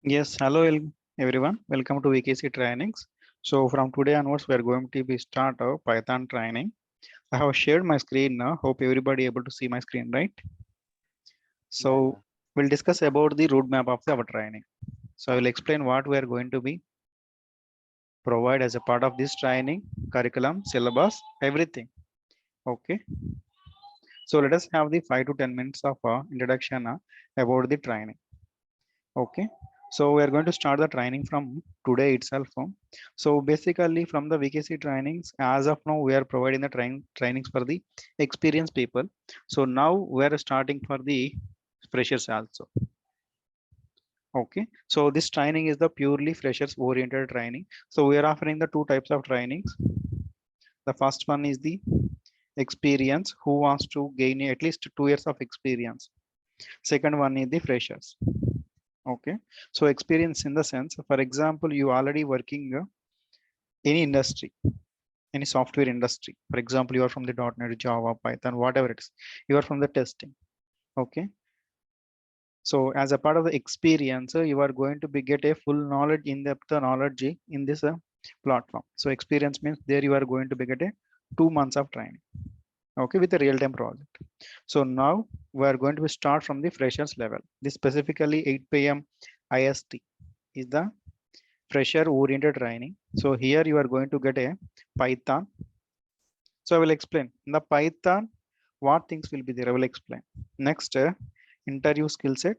Yes, hello everyone. Welcome to VKC trainings. So from today onwards, we are going to be start our Python training. I have shared my screen now. Hope everybody able to see my screen, right? Yeah, So yeah. we'll discuss about the roadmap of our training. So I will explain what we are going to be provide as a part of this training, curriculum, syllabus, everything. Okay. So let us have the 5 to 10 minutes of introduction about the training. Okay, so we are going to start the training from today itself. So basically from the VKC trainings, as of now, we are providing the trainings for the experienced people. So now we are starting for the freshers also. Okay, so this training is the purely freshers oriented training. So we are offering the two types of trainings. The first one is the experience who wants to gain at least 2 years of experience. Second one is the freshers. Okay, so experience in the sense, for example, you already working any industry, any software industry. For example, you are from the .NET, Java, Python, whatever it is. You are from the testing. Okay, so as a part of the experience, you are going to be get a full knowledge, in-depth knowledge in this platform. So experience means there you are going to be get a 2 months of training. Okay, with a real-time project. So now we are going to start from the freshers level. This specifically 8 p.m. IST is the fresher oriented training. So here you are going to get a Python. So I will explain in the Python what things will be there. I will explain. Next, interview skill set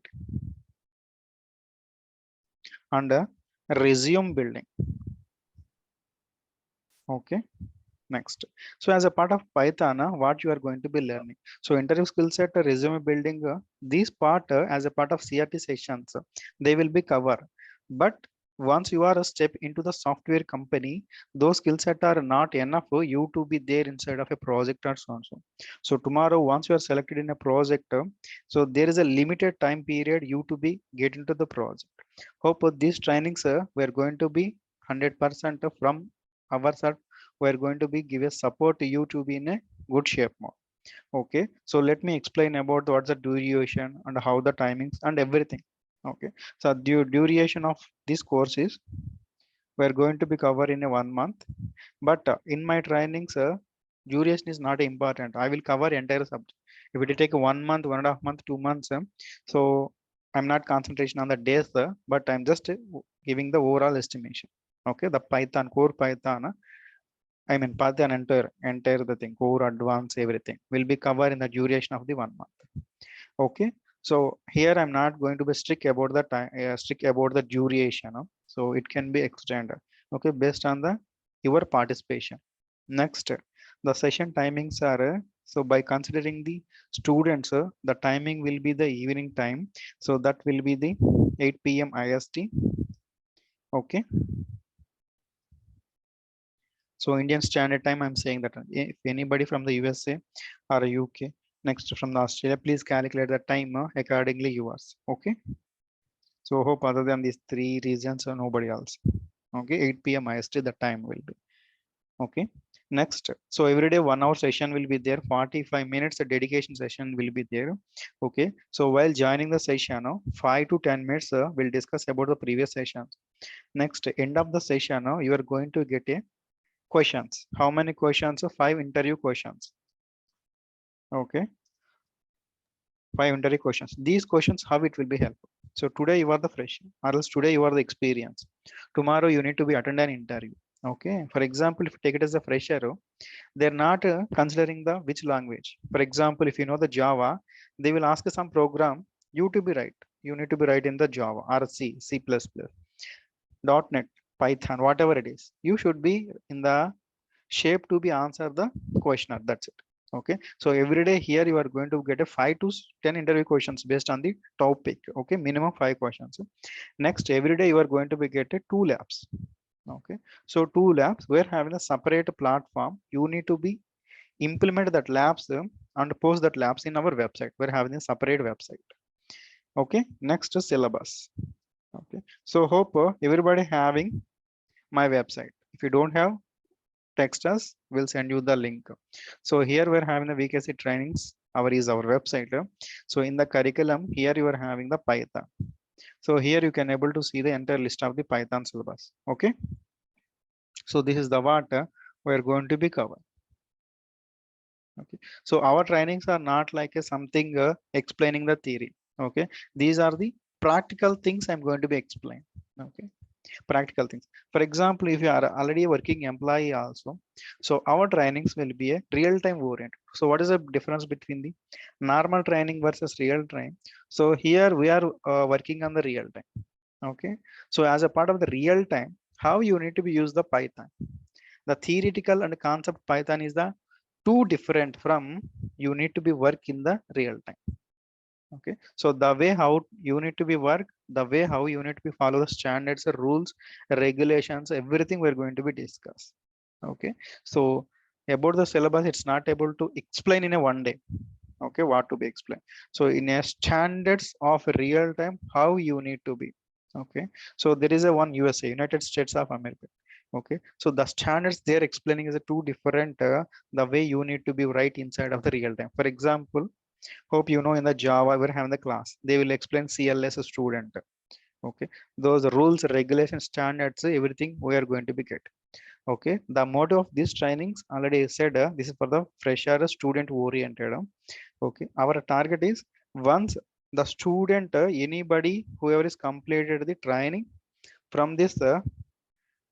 and resume building. Okay. Next. So as a part of Python, what you are going to be learning. So interview skill set, resume building, these part as a part of CRT sessions, they will be covered. But once you are a step into the software company, those skill set are not enough for you to be there inside of a project or so on. So tomorrow, once you are selected in a project, so there is a limited time period you to be get into the project. Hope these trainings we are going to be 100% from our side. We are going to be give a support to you to be in a good shape more. Okay, so let me explain about what's the duration and how the timings and everything. Okay, so the duration of this course is we are going to be covered in a 1 month, but in my trainings, duration is not important. I will cover entire subject. If it take 1 month, 1.5 month, 2 months, so I'm not concentration on the days, but I'm just giving the overall estimation. Okay, the Python core Python. I mean, Python entire the thing, core, advanced, everything will be covered in the duration of the 1 month. Okay, so here I'm not going to be strict about the time, strict about the duration. So it can be extended. Okay, based on the your participation. Next, the session timings are so by considering the students, the timing will be the evening time. So that will be the 8 p.m. IST. Okay, so Indian Standard Time, I'm saying that if anybody from the USA or UK, next from the Australia, please calculate the time accordingly yours. Okay. So hope other than these three regions, nobody else. Okay, 8 p.m. IST, the time will be. Okay. Next, so every day 1 hour session will be there. 45 minutes a dedication session will be there. Okay. So while joining the session, 5 to 10 minutes we'll discuss about the previous sessions. Next, end of the session, you are going to get a questions. How many questions? 5 interview questions. Okay, 5 interview questions. These questions, how it will be helpful. So today you are the fresh, or else today you are the experience. Tomorrow you need to be attend an interview. Okay, for example, if you take it as a fresher, they're not considering the which language. For example, if you know the Java, they will ask some program you to be right. You need to be right in the Java or C, C++, .NET, Python, whatever it is. You should be in the shape to be answer the questionnaire. That's it. Okay, so every day here you are going to get a 5 to 10 interview questions based on the topic. Okay, minimum 5 questions. Next, every day you are going to be get a 2 labs. Okay, so 2 labs we're having a separate platform. You need to be implement that labs and post that labs in our website. We're having a separate website. Okay, next is syllabus. Okay, so hope everybody having my website. If you don't have, text us, we'll send you the link. So here we're having the VKC trainings. Our is our website. So in the curriculum, here you are having the Python. So here you can able to see the entire list of the Python syllabus. Okay. So this is the what we're going to be covered. Okay. So our trainings are not like a something explaining the theory. Okay. These are the practical things I'm going to be explaining. Okay. Practical things. For example, if you are already a working employee also, so our trainings will be a real-time oriented. So what is the difference between the normal training versus real time? So here we are working on the real time. Okay. So as a part of the real time, how you need to be use the Python. The theoretical and concept Python is the too different from you need to be work in the real time. Okay, so the way how you need to be work, the way how you need to be follow the standards, rules, regulations, everything we're going to be discuss. Okay, so about the syllabus, it's not able to explain in a one day. Okay, what to be explained. So in a standards of real time, how you need to be. Okay, so there is a one USA, United States of America. Okay, so the standards they're explaining is a two different the way you need to be right inside of the real time. For example, hope you know in the Java we're having the class. They will explain CLS student. Okay, those rules, regulations, standards, everything we are going to be get. Okay, the motto of these trainings already said this is for the fresher student oriented. Okay, our target is once the student, anybody, whoever is completed the training from this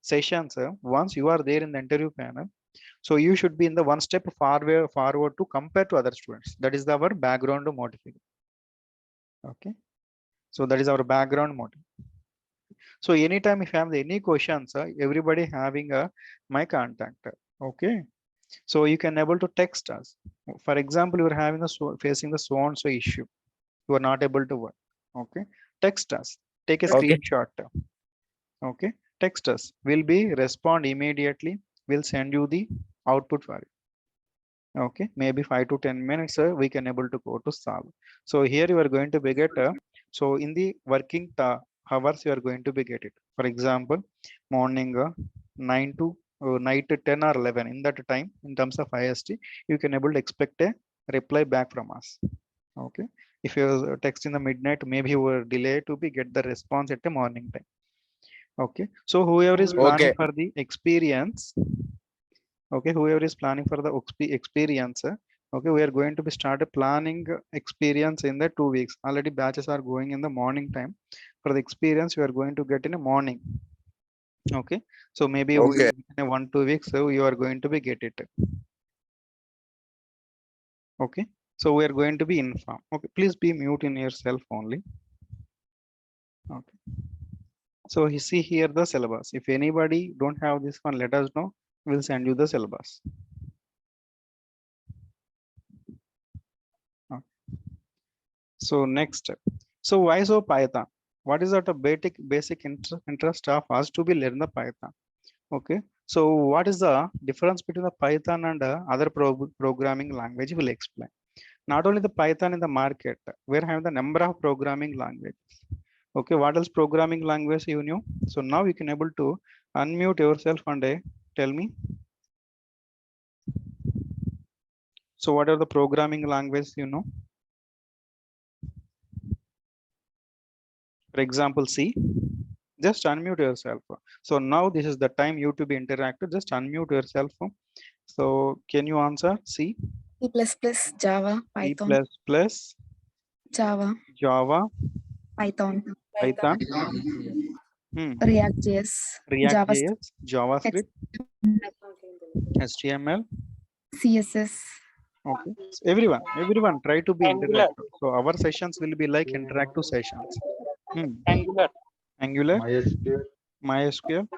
sessions, once you are there in the interview panel, so you should be in the one step forward to compare to other students. That is our background motive. Okay, so that is our background motive. So anytime if you have any questions, everybody having my contact. Okay, so you can able to text us. For example, you are having a facing the so and so issue, you are not able to work. Okay, text us, take a Okay. screenshot. Okay, text us, we'll be respond immediately, we'll send you the output for it. Okay, maybe 5 to 10 minutes we can able to go to solve. So here you are going to be get so in the working hours you are going to be get it. For example, morning 9 to night 10 or 11, in that time in terms of IST you can able to expect a reply back from us. Okay, if you text in the midnight, maybe you will delay to be get the response at the morning time. Okay, so whoever is planning Okay. for the experience, okay, whoever is planning for the experience, okay, we are going to be start planning experience in the 2 weeks. Already batches are going in the morning time. For the experience you are going to get in the morning. Okay, so maybe Okay. in 1 2 weeks so you are going to be get it. Okay, so we are going to be informed. Okay, please be mute in yourself only. Okay, so you see here the syllabus. If anybody don't have this one, let us know, we'll send you the syllabus. Okay. So next, so why so Python? What is that a basic interest of us to be learn the Python? Okay, so what is the difference between the Python and other programming language? Will explain. Not only the Python in the market, we're having the number of programming languages. Okay, what else programming language you knew? So now you can able to unmute yourself and tell me. So what are the programming languages you know? For example, C. Just unmute yourself. So now this is the time you to be interactive. Just unmute yourself. So can you answer C? C++, Java, C++, Python, Java, Java, Python, Python, React.js, JavaScript, React.js, JavaScript, HTML. CSS, Okay, so everyone try to be interactive. So our sessions will be like interactive sessions. Angular, MySQL. MySQL.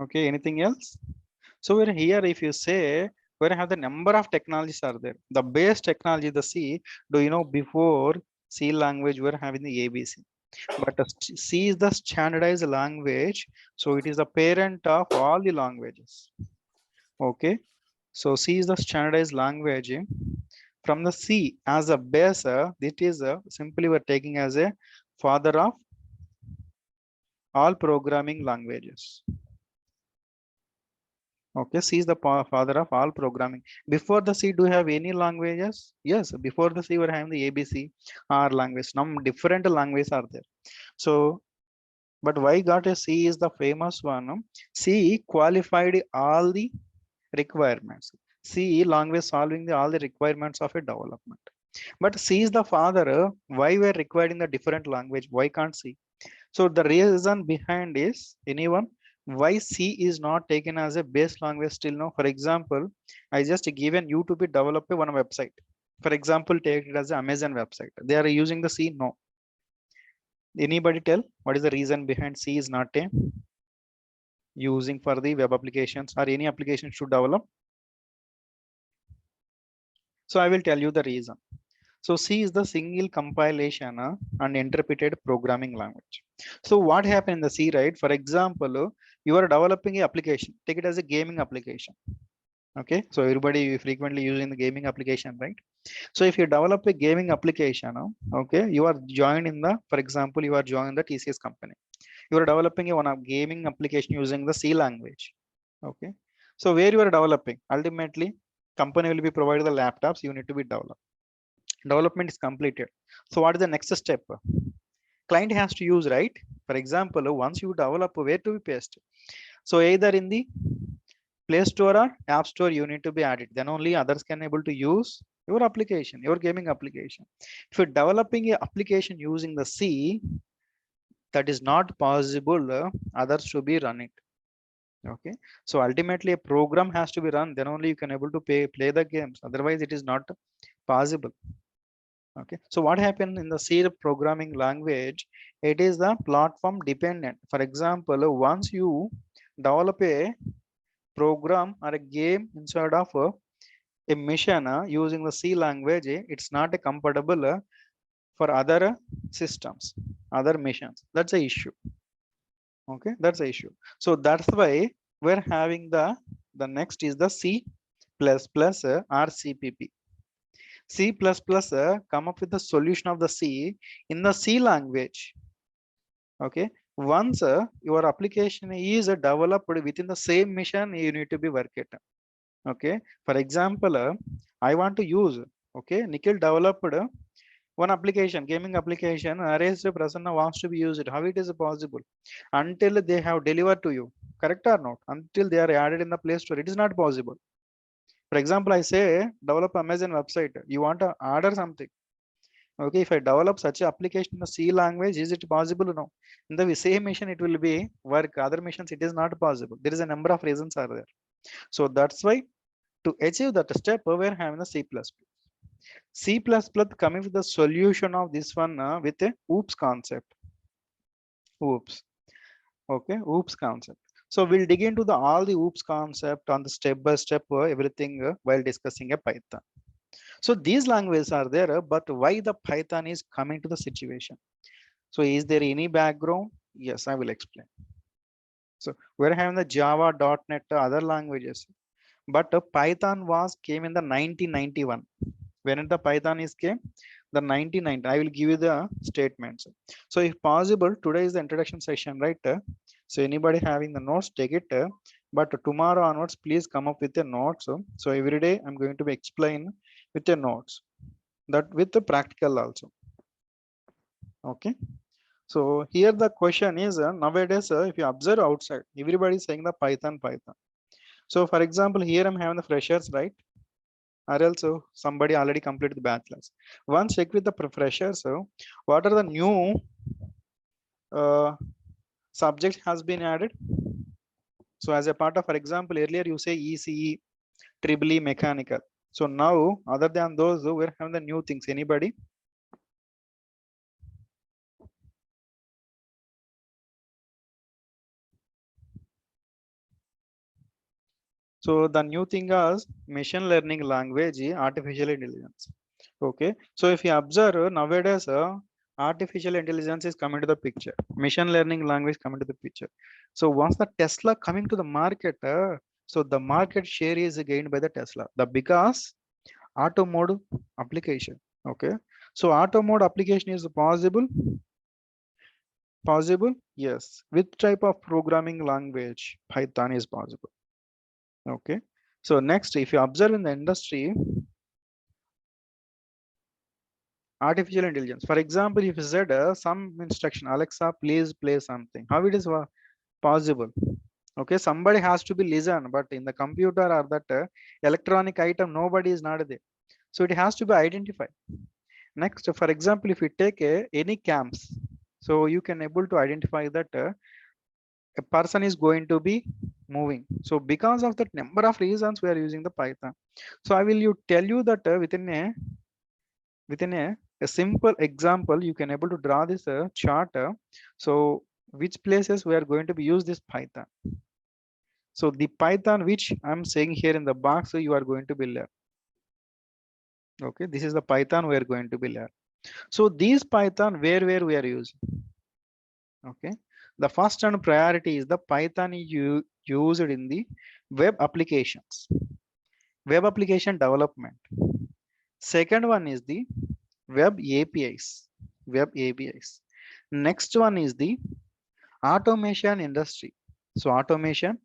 Okay, anything else? So we're here, if you say, we have the number of technologies are there. The base technology, the C, do you know before C language, we're having the ABC. But C is the standardized language. So it is the parent of all the languages. Okay. So C is the standardized language. From the C as a base, it is simply we're taking as a father of all programming languages. Okay, C is the father of all programming. Before the C, do you have any languages? Yes, before the C, we're having the ABC, R language. Some different languages are there. So, but why got a C is the famous one. C qualified all the requirements. C language solving all the requirements of a development. But C is the father. Why we're requiring the different language? Why can't C? So the reason behind is anyone why C is not taken as a base language still now. For example, I just given you to be develop one website. For example, take it as an Amazon website. They are using the C. No. Anybody tell what is the reason behind C is not a using for the web applications or any applications to develop? So I will tell you the reason. So C is the single compilation and interpreted programming language. So what happened in the C, right? For example, you are developing a application. Take it as a gaming application. Okay, so everybody frequently using the gaming application, right? So if you develop a gaming application, okay, you are joined in the, for example, you are joined the TCS company. You are developing a gaming application using the C language. Okay, so where you are developing, ultimately, company will be provided the laptops. You need to be developed. Development is completed. So what is the next step? Client has to use, right? For example, once you develop, where to be paste? So either in the Play Store or App Store, you need to be added. Then only others can able to use your application, your gaming application. If you're developing a application using the C, that is not possible others to be run it. Okay, so ultimately a program has to be run, then only you can able to play the games, otherwise it is not possible. Okay, so what happened in the C programming language, it is the platform dependent. For example, once you develop a program or a game inside of a mission using the C language, it's not compatible for other systems, other missions. That's the issue. Okay, that's the issue. So that's why we're having the next is the C++ or CPP. C++ come up with the solution of the C in the C language. Okay, once your application is developed within the same mission, you need to be work it. Okay, for example, I want to use, okay, Nikhil developed one application, gaming application. Ares Prasanna wants to be used. How it is possible? Until they have delivered to you, correct or not? Until they are added in the Play Store, it is not possible. For example, I say develop Amazon website. You want to order something. Okay, if I develop such an application in a C language, is it possible? No. In the same mission, it will be work. Other missions, it is not possible. There is a number of reasons are there. So that's why to achieve that step, we're having the C++. C++ coming with the solution of this one with a oops concept. Oops. Okay, oops concept. So we'll dig into the all the oops concept on the step by step everything while discussing a Python. So these languages are there, but why the Python is coming to the situation? So is there any background? Yes, I will explain. So we're having the Java, .NET, other languages, but Python was came in the 1991. When the Python is came, the 1990. I will give you the statements. So if possible, today is the introduction session, right? So anybody having the notes, take it. But tomorrow onwards, please come up with the notes. So every day I'm going to be explain with the notes, that with the practical also. Okay. So here the question is nowadays, if you observe outside, everybody is saying the Python. So for example, here I'm having the freshers, right? Or else somebody already completed the bachelor's. Once check with the freshers, so what are the new subjects has been added? So as a part of, for example, earlier you say ECE, triple E, mechanical. So now, other than those, we're having the new things. Anybody? So the new thing is machine learning language, artificial intelligence. Okay. So if you observe nowadays, artificial intelligence is coming to the picture. Machine learning language coming to the picture. So once the Tesla coming to the market, so the market share is gained by the Tesla. The because auto mode application. Okay. So auto mode application is possible. Possible? Yes. Which type of programming language? Python is possible. Okay. So next, if you observe in the industry, artificial intelligence. For example, if you said some instruction, Alexa, please play something. How it is possible? Okay, somebody has to be listen, but in the computer or that electronic item, nobody is not there. So it has to be identified. Next, for example, if you take any camps, so you can able to identify that a person is going to be moving. So because of that number of reasons, we are using the Python. So I will you tell you that within a simple example, you can able to draw this chart. So which places we are going to be use this Python. So the Python which I'm saying here in the box, you are going to be learn. Okay, this is the Python we are going to be learn. So these Python where we are using. Okay, the first and priority is the Python you used in the web applications, web application development. Second one is the web APIs, web APIs. Next one is the automation industry. So automation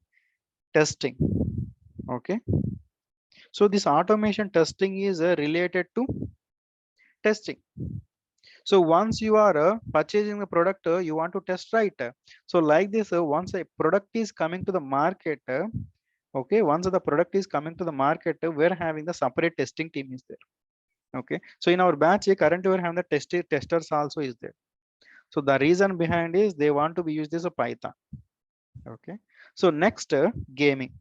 testing. Okay, so this automation testing is related to testing. So once you are purchasing the product, you want to test, right? So like this, once a product is coming to the market, okay, once the product is coming to the market, we're having the separate testing team is there. Okay, so in our batch currently we're having the testers also is there. So the reason behind is they want to be use this Python. Okay, so next gaming.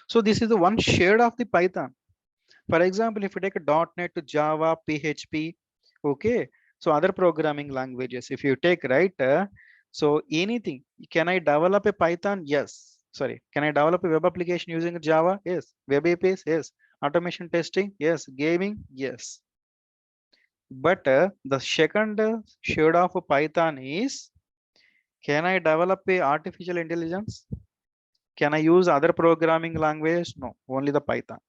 So this is the one shade of the Python. For example, if you take a .NET to Java, PHP, okay, so other programming languages, if you take, right, so anything, can I develop a Python? Yes. Sorry, can I develop a web application using Java? Yes. Web APIs? Yes. Automation testing? Yes. Gaming? Yes. But the second shade of Python is, can I develop a artificial intelligence? Can I use other programming language? No, only the Python.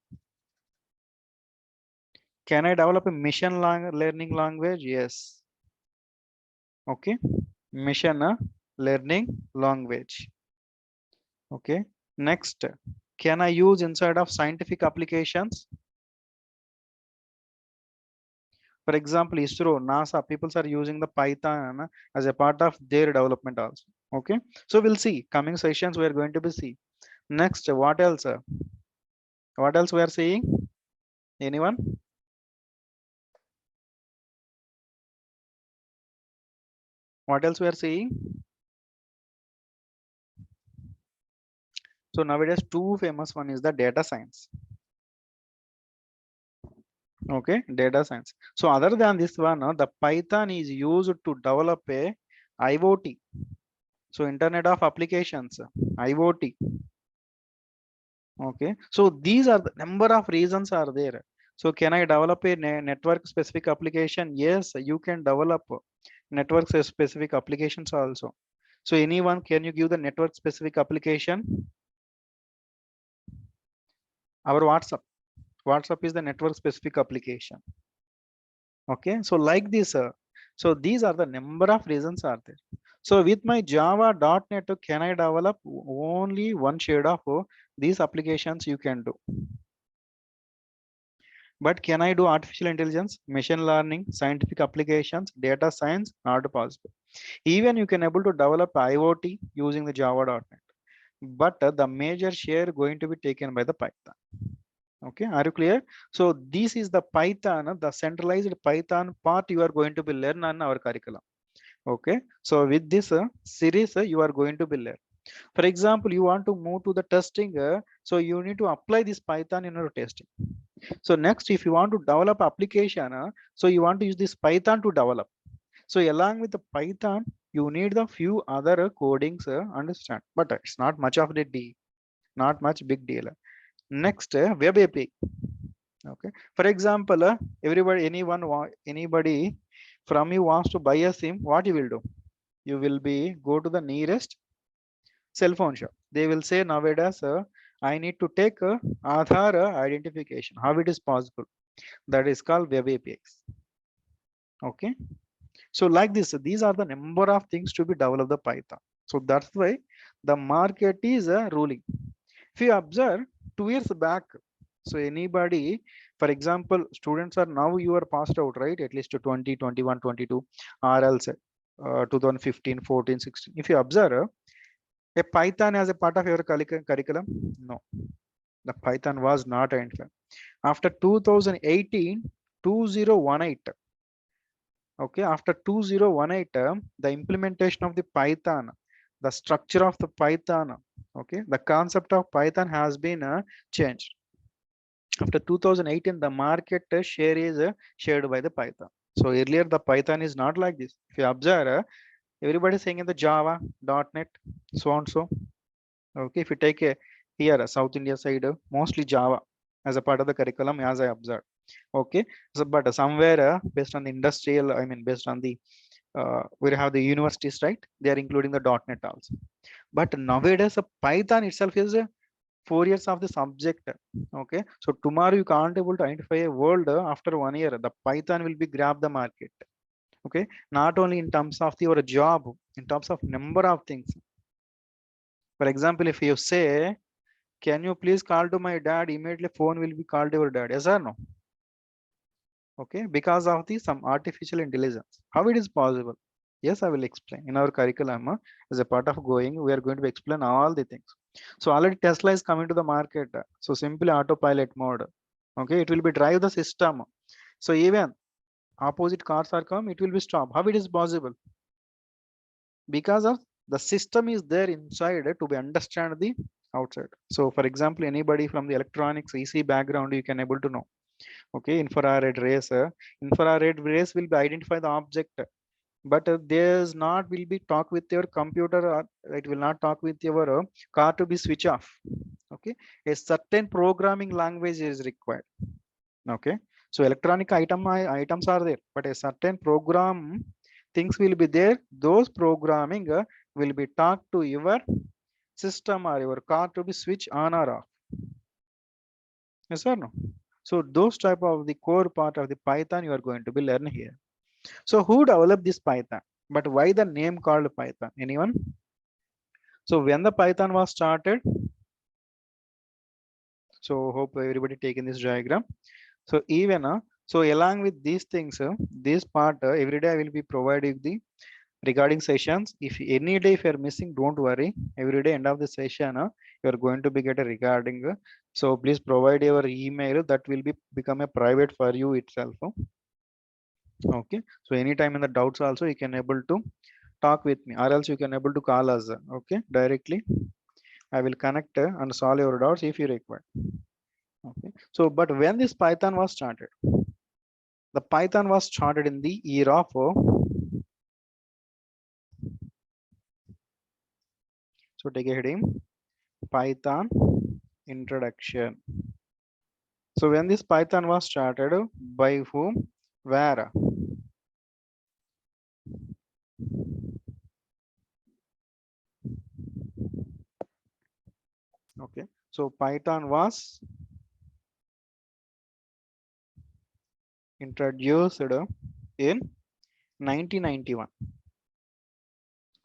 Can I develop a machine learning language? Yes. Okay. Machine learning language. Okay. Next, can I use inside of scientific applications? For example, ISRO, NASA, people are using the Python as a part of their development also. Okay. So we'll see coming sessions. We are going to be see. Next, what else? What else we are seeing? Anyone? What else we are seeing? So nowadays, two famous one is the data science. Okay, data science. So other than this one, the Python is used to develop a IoT. So Internet of Applications, IoT. Okay, so these are the number of reasons are there. So can I develop a network specific application? Yes, you can develop network specific applications also. So anyone, can you give the network specific application? Our WhatsApp is the network specific application. Okay, so like this, so these are the number of reasons are there. So with my Java.NET, can I develop only one shade of these applications you can do? But can I do artificial intelligence, machine learning, scientific applications, data science? Not possible. Even you can able to develop IoT using the Java.NET, but the major share going to be taken by the Python. Okay, are you clear? So this is the Python, the centralized Python part you are going to be learn on our curriculum. Okay, so with this series you are going to be learn. For example, you want to move to the testing, so you need to apply this Python in your testing. So next, if you want to develop application, so you want to use this Python to develop. So along with the Python, you need the few other codings, understand, but it's not much of the deal, not much big deal. Next, web API. Okay, for example, anybody from you wants to buy a SIM, what you will do? You will be go to the nearest cell phone shop. They will say nowadays, I need to take Aadhaar identification. How it is possible? That is called web APIs. Okay, So like this, these are the number of things to be developed the Python. So that's why the market is ruling. If you observe 2 years back, so anybody, for example, students are now you are passed out, right? At least to 20, 21, 22, or else 2015, 14, 16. If you observe a Python as a part of your curriculum, no, the Python was not identified. After 2018, 2018, okay, after 2018, the implementation of the Python, the structure of the Python, okay, the concept of Python has been changed. After 2018, the market share is shared by the Python. So earlier the Python is not like this. If you observe, everybody is saying in the Java, .NET, so on so. Okay, if you take a here South India side, mostly Java as a part of the curriculum, as I observed. Okay, so but somewhere based on the industrial, I mean based on the we have the universities, right? They are including the .NET also. But nowadays, Python itself is 4 years of the subject. Okay, so tomorrow you can't able to identify a world after 1 year. The Python will be grab the market. Okay, not only in terms of your job, in terms of number of things. For example, if you say, "Can you please call to my dad?" Immediately phone will be called to your dad. Yes or no? Okay, because of the some artificial intelligence. How it is possible? Yes, I will explain in our curriculum. As a part of going, we are going to explain all the things. So already Tesla is coming to the market. So simply autopilot mode. Okay, it will be drive the system. So even opposite cars are come, it will be stop. How it is possible? Because of the system is there inside to be understand the outside. So for example, anybody from the electronics EC background, you can able to know. Okay, infrared rays will be identify the object, but there's not will be talk with your computer, or it will not talk with your car to be switch off. Okay, a certain programming language is required. Okay, so electronic items are there, but a certain program things will be there. Those programming will be talked to your system or your car to be switch on or off. Yes or no? So those type of the core part of the Python you are going to be learn here. So who developed this Python? But why the name called Python? Anyone? So when the Python was started, so hope everybody taking this diagram. So even so along with these things, this part every day I will be providing the regarding sessions. If any day if you are missing, don't worry. Every day end of the session, you are going to be get a regarding. So please provide your email that will be become a private for you itself. Okay. So anytime in the doubts also you can able to talk with me, or else you can able to call us. Okay, directly. I will connect and solve your doubts if you require. Okay. So but when this Python was started, the Python was started in the year of so take a heading Python introduction. So when this Python was started, by whom, where? Okay, so Python was introduced in 1991.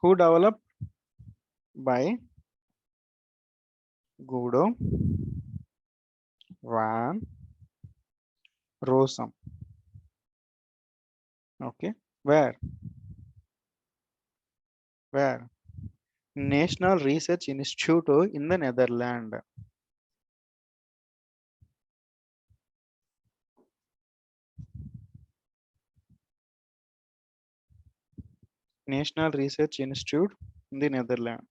Who developed? By Guido van Rossum. Okay, where? Where? National Research Institute in the Netherlands. National Research Institute in the Netherlands.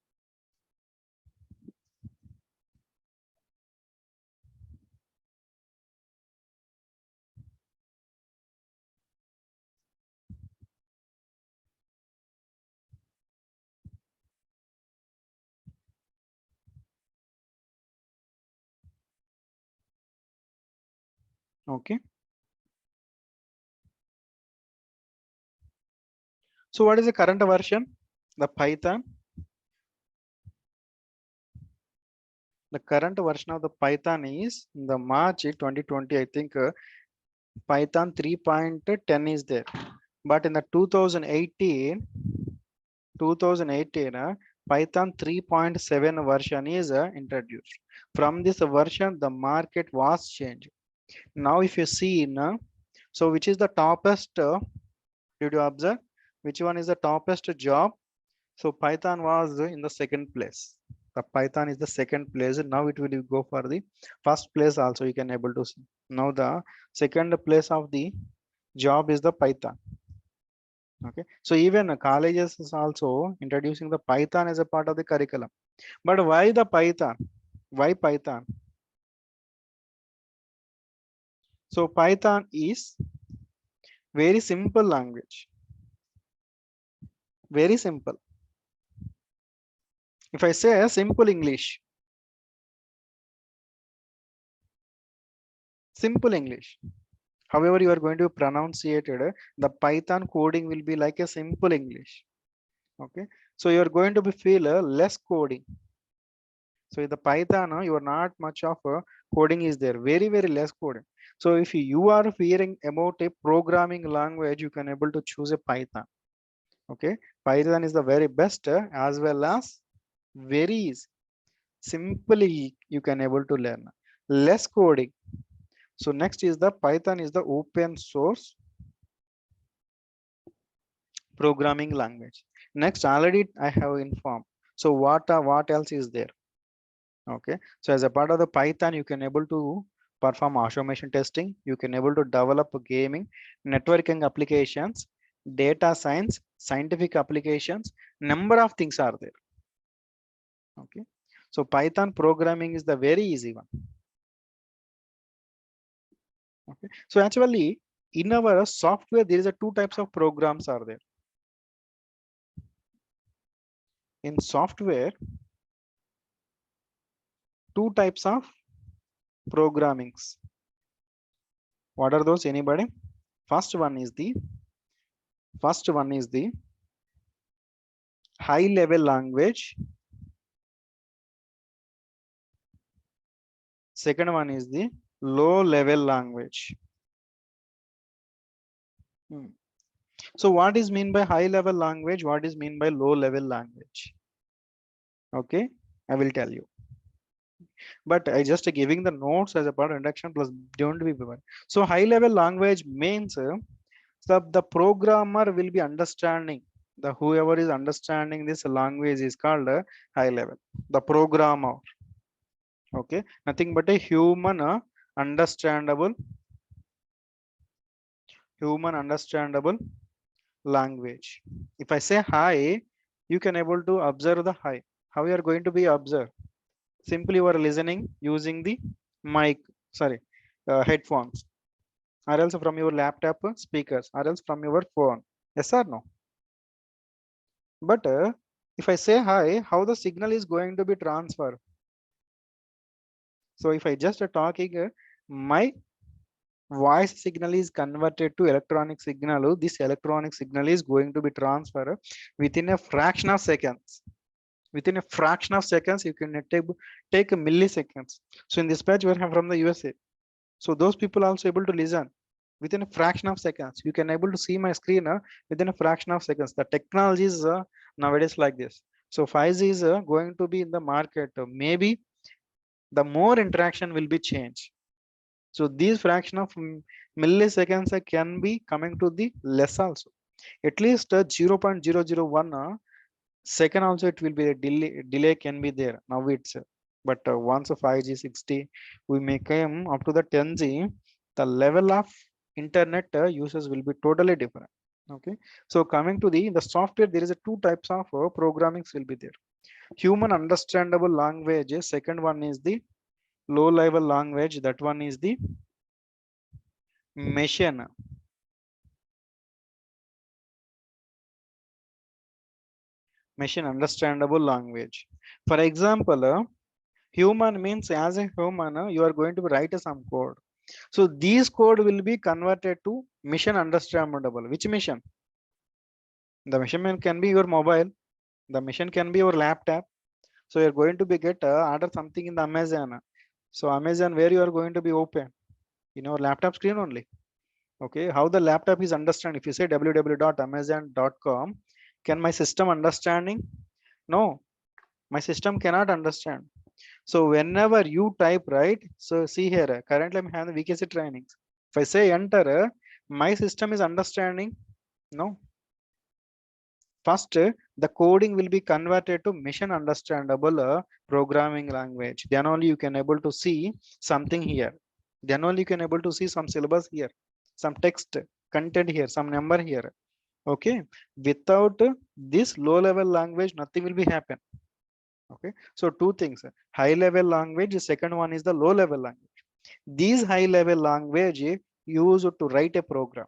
Okay. So what is the current version? The Python. The current version of the Python is in the March 2020. I think Python 3.10 is there. But in the 2018, Python 3.7 version is introduced. From this version, the market was changed. Now, if you see in, so which is the toppest, did you observe? Which one is the toppest job? So Python was in the second place. The Python is the second place. Now it will go for the first place also, you can able to see. Now the second place of the job is the Python. Okay, so even colleges is also introducing the Python as a part of the curriculum. But why the Python? Why Python? So Python is very simple language. Very simple. If I say simple English, simple English. However, you are going to pronunciate it, the Python coding will be like a simple English. Okay, so you are going to be feel less coding. So in the Python, you are not much of coding is there, very less coding. So if you are fearing about a programming language, you can able to choose a Python. Okay, Python is the very best as well as very easy. Simply you can able to learn less coding. So next is the Python is the open source programming language. Next, already I have informed. So what else is there? Okay, so as a part of the Python, you can able to perform automation testing. You can able to develop gaming, networking applications, data science, scientific applications. Number of things are there. Okay, so Python programming is the very easy one. Okay, so actually in our software there is a two types of programs are there. In software, two types of programmings. What are those? Anybody? First one is the high level language. Second one is the low level language. So what is mean by high level language? What is mean by low level language? Okay, I will tell you. But I just giving the notes as a part of introduction plus don't be prepared. So high level language means the programmer will be understanding, the whoever is understanding this language is called high level, the programmer. Okay, nothing but a human understandable language. If I say high, you can able to observe the high. How you are going to be observed? Simply you are listening using the mic, sorry, headphones, or else from your laptop speakers, or else from your phone. Yes or no? But if I say high, how the signal is going to be transferred? So if I just talking, my voice signal is converted to electronic signal. This electronic signal is going to be transferred within a fraction of seconds. Within a fraction of seconds, you can take a milliseconds. So in this patch, we have from the USA. So those people also able to listen within a fraction of seconds. You can able to see my screen within a fraction of seconds. The technology is nowadays like this. So 5G is going to be in the market. Maybe the more interaction will be changed. So these fraction of milliseconds can be coming to the less also. At least 0.001 second also it will be a delay can be there. Now it's but once a 5G 6G we may come up to the 10G, the level of internet users will be totally different. Okay, so coming to the software, there is a two types of programmings will be there. Human understandable language, second one is the low level language, that one is the machine understandable language. For example, human means as a human you are going to write some code. So these code will be converted to mission understandable. Which mission? The mission can be your mobile, the mission can be your laptop. So you're going to be get order something in the Amazon. So Amazon, where you are going to be open in your laptop screen only. Okay, how the laptop is understand? If you say www.amazon.com, can my system understanding? No, my system cannot understand. So whenever you type, right? So see here, currently I'm having the VKC trainings. If I say enter, my system is understanding. No. First, the coding will be converted to mission understandable programming language. Then only you can able to see something here. Then only you can able to see some syllabus here, some text content here, some number here. Okay. Without this low level language, nothing will be happen. Okay. So two things: high level language. Second one is the low level language. These high level language used to write a program.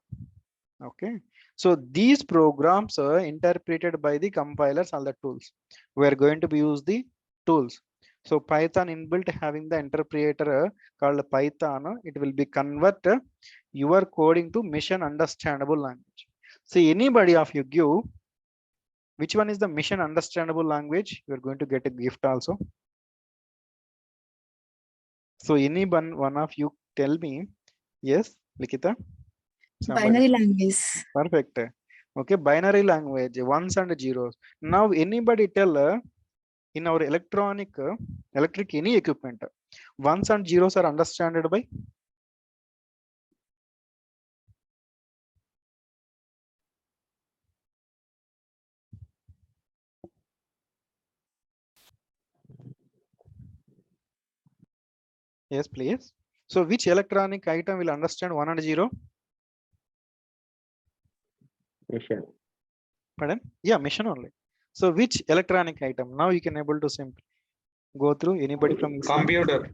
Okay, so these programs are interpreted by the compilers, all the tools. We are going to be use the tools. So Python inbuilt having the interpreter called Python, it will be convert your coding to mission understandable language. See, anybody of you give which one is the mission understandable language, you are going to get a gift also. So one of you tell me. Yes, Likita. Somebody. Binary language. Perfect. Okay, binary language, ones and zeros. Now anybody tell in our electric any equipment, ones and zeros are understood by? Yes, please. So which electronic item will understand 1 and 0? Mission. Pardon? Yeah, mission only. So which electronic item? Now you can able to simply go through anybody from Computer.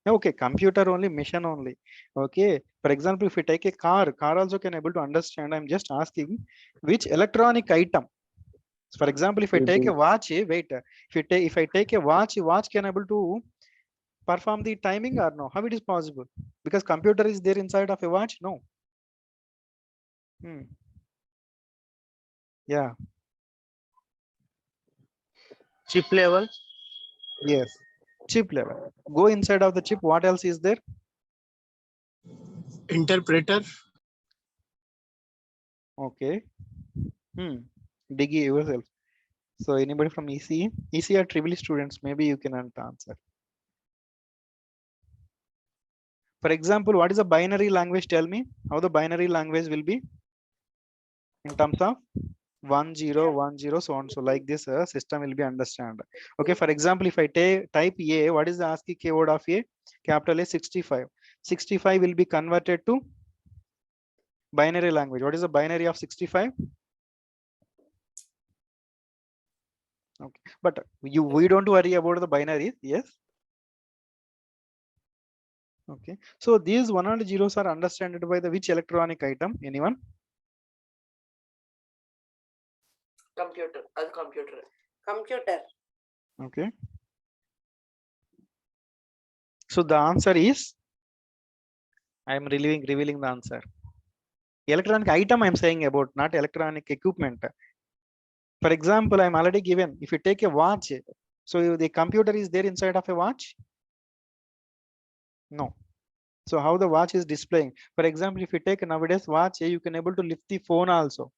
Okay, computer only, mission only. Okay, for example, if we take a car also can able to understand. I'm just asking which electronic item. For example, if I take a watch, wait, if I take a watch can able to perform the timing or no? How it is possible? Because computer is there inside of a watch? No. Yeah. Chip level. Yes. Chip level. Go inside of the chip. What else is there? Interpreter. Okay. Diggy yourself. So anybody from EC? EC are triple students. Maybe you can answer. For example, what is a binary language? Tell me how the binary language will be in terms of 1 0 1 0 so on. So like this system will be understand. Okay, for example, if I type A, what is the ASCII keyword of A? Capital A 65. 65 will be converted to binary language. What is the binary of 65? Okay, but we don't worry about the binary. Yes. Okay, so these 1 and zeros are understood by the which electronic item? Anyone? Computer. Computer. Okay. So the answer is, I am revealing the answer. Electronic item I'm saying about, not electronic equipment. For example, I'm already given, if you take a watch, so the computer is there inside of a watch? No. So how the watch is displaying? For example, if you take nowadays watch, you can able to lift the phone also.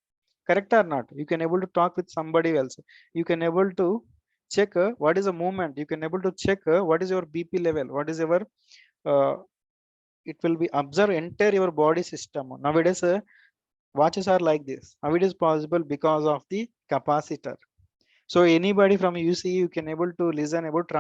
Correct or not? You can able to talk with somebody else. You can able to check what is the movement. You can able to check what is your BP level. What is your it will be observe entire your body system. Nowadays watches are like this. How it is possible? Because of the capacitor. So anybody from UC, you can able to listen about